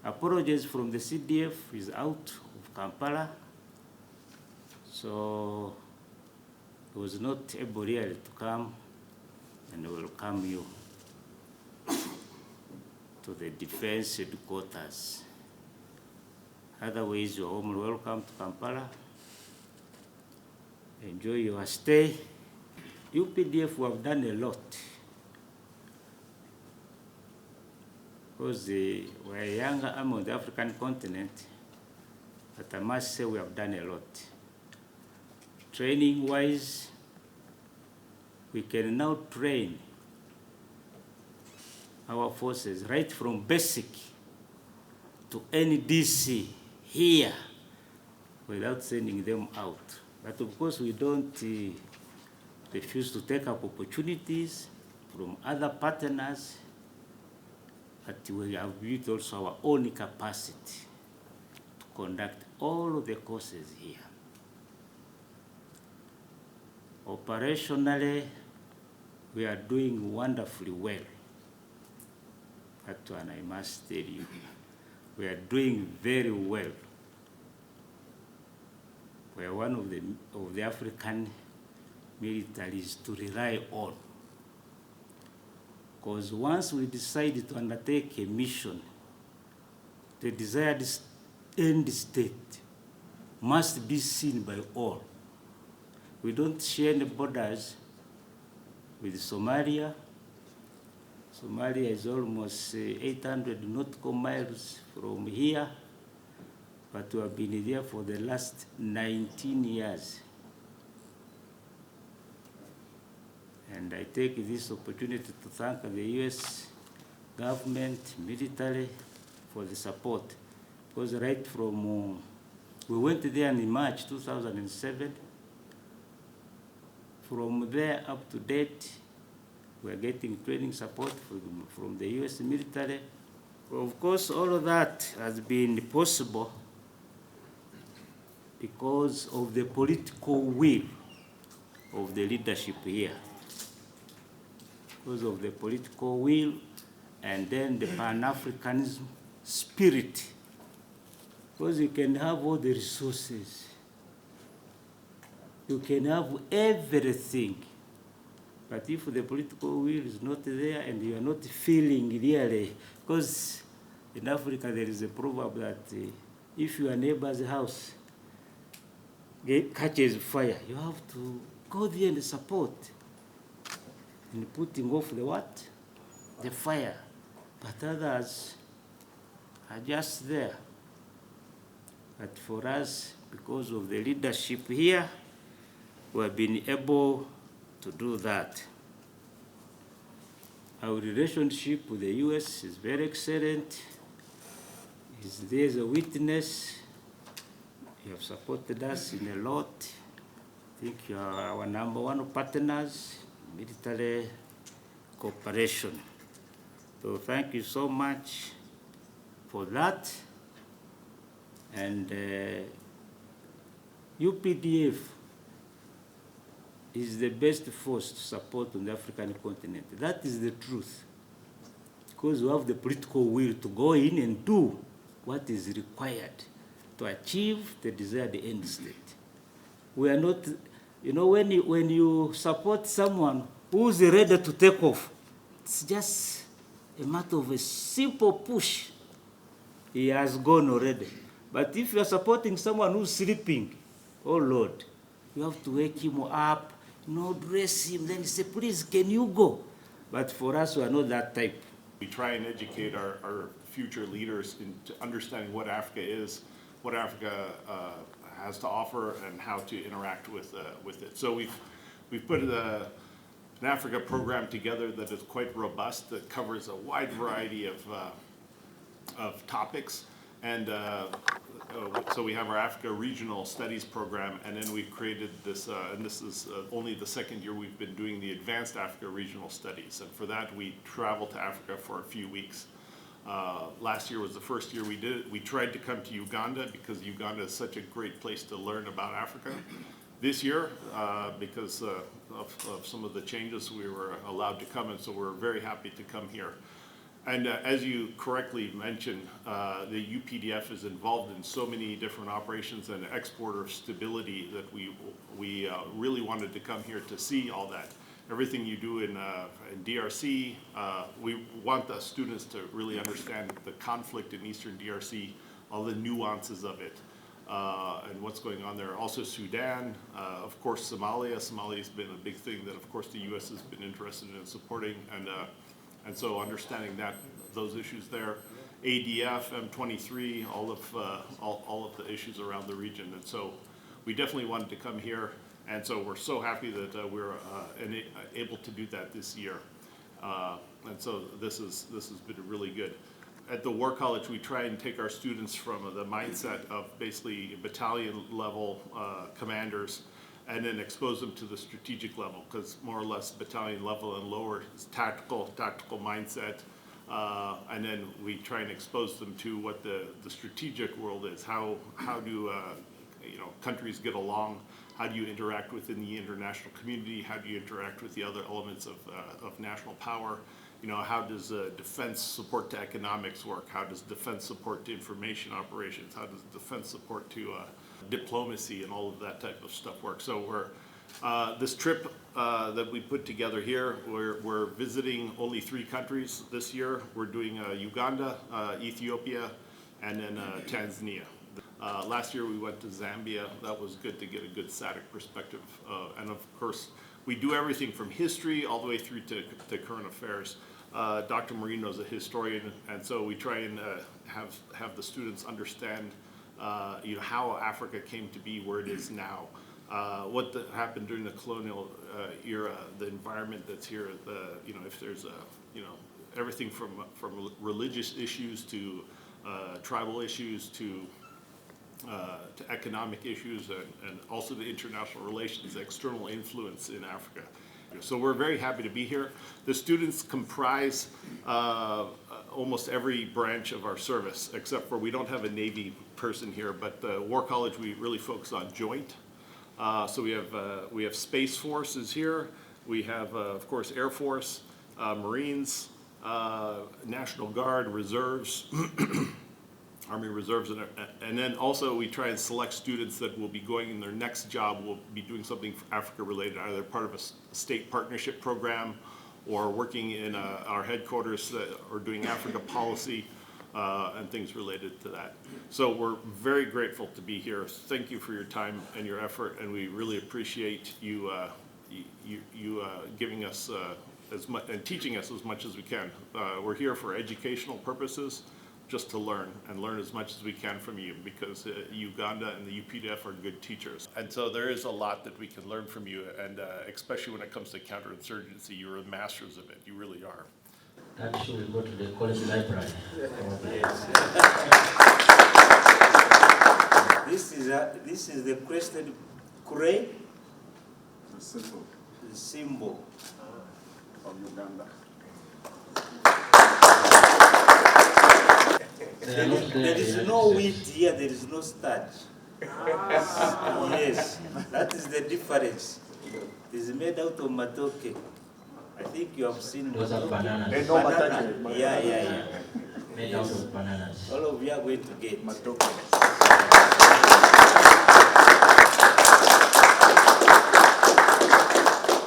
Apologies from the CDF is out of Kampala, so he was not able really to come and welcome you to the defense headquarters. Otherwise, you're home welcome to Kampala. Enjoy your stay. UPDF, we have done a lot. Because we're a younger arm on the African continent, but I must say we have done a lot. Training-wise, we can now train our forces right from basic to NDC here without sending them out. But of course, we don't refuse to take up opportunities from other partners, but we have built also our own capacity to conduct all of the courses here. Operationally, we are doing wonderfully well. That one I must tell you. We are doing very well. We are one of the African militaries to rely on. Because once we decide to undertake a mission, the desired end state must be seen by all. We don't share any borders with Somalia. Somalia is almost 800 nautical miles from here, but we have been there for the last 19 years. And I take this opportunity to thank the US government, military, for the support. Because right from, we went there in March 2007. From there up to date, we are getting training support from the US military. Of course, all of that has been possible because of the political will of the leadership here. Because of the political will and then the Pan-Africanism spirit. Because you can have all the resources. You can have everything. But if the political will is not there and you are not feeling really, because in Africa there is a proverb that if your neighbor's house catches fire, you have to go there and support in putting off the what? The fire. But others are just there. But for us, because of the leadership here, we have been able to do that. Our relationship with the US is very excellent. There's a witness. You have supported us in a lot. I think you are our #1 partners, military cooperation. So thank you so much for that. And UPDF is the best force to support on the African continent. That is the truth. Because we have the political will to go in and do what is required to achieve the desired end state. We are not, you know, when you support someone who's ready to take off, it's just a matter of a simple push. He has gone already. But if you are supporting someone who's sleeping, oh Lord, you have to wake him up, dress him, then say, please, can you go? But for us, we are not that type. We try and educate our future leaders into understanding what Africa is, what Africa has to offer, and how to interact with it. So we've put an Africa program together that is quite robust, that covers a wide variety of topics. And so we have our Africa Regional Studies program, and then we've created this, and this is only the second year we've been doing the Advanced Africa Regional Studies. And for that, we travel to Africa for a few weeks. Last year was the first year we did it. We tried to come to Uganda because Uganda is such a great place to learn about Africa. This year, because of some of the changes, we were allowed to come, and so we're very happy to come here. And as you correctly mentioned, the UPDF is involved in so many different operations and exporter of stability that we really wanted to come here to see all that. Everything you do in DRC, we want the students to really understand the conflict in Eastern DRC, all the nuances of it, and what's going on there. Also Sudan, of course Somalia. Somalia's been a big thing that of course the U.S. has been interested in supporting, and so understanding those issues there, ADF, M23, all of the issues around the region, and so we definitely wanted to come here, and so we're so happy that we're able to do that this year, and so this has been really good. At the War College, we try and take our students from the mindset of basically battalion level commanders, and then expose them to the strategic level, because more or less battalion level and lower is tactical mindset, and then we try and expose them to what the strategic world is. How do countries get along? How do you interact within the international community? How do you interact with the other elements of national power? How does defense support to economics work? How does defense support to information operations? How does defense support to diplomacy and all of that type of stuff work? So this trip that we put together here, we're visiting only 3 countries this year. We're doing Uganda, Ethiopia, and then Tanzania. Last year we went to Zambia. That was good to get a good SADC perspective. And of course, we do everything from history all the way through to current affairs. Dr. Marino is a historian, and so we try and have the students understand how Africa came to be where it is now, what happened during the colonial era, the environment that's here, if there's everything from religious issues to tribal issues to economic issues, and also the international relations, external influence in Africa. So we're very happy to be here. The students comprise almost every branch of our service, except for we don't have a Navy person here, but the War College, we really focus on joint. So we have Space Forces here. We have, of course, Air Force, Marines, National Guard, Reserves, Army Reserves, and then also we try and select students that will be going in their next job, will be doing something Africa related, either part of a state partnership program or working in our headquarters or doing Africa policy and things related to that. So we're very grateful to be here. Thank you for your time and your effort, and we really appreciate you giving us as much and teaching us as much as we can. We're here for educational purposes, just to learn as much as we can from you, because Uganda and the UPDF are good teachers. And so there is a lot that we can learn from you, and especially when it comes to counterinsurgency, you're masters of it, you really are. That should go to the college library. This is the crested Kure, the symbol of Uganda. There is no wheat here, there is no starch. Yes, that is the difference. It is made out of matoke. I think you have seen Those are bananas. Banana. Yeah. Made out of bananas. All of you are going to get Matoke.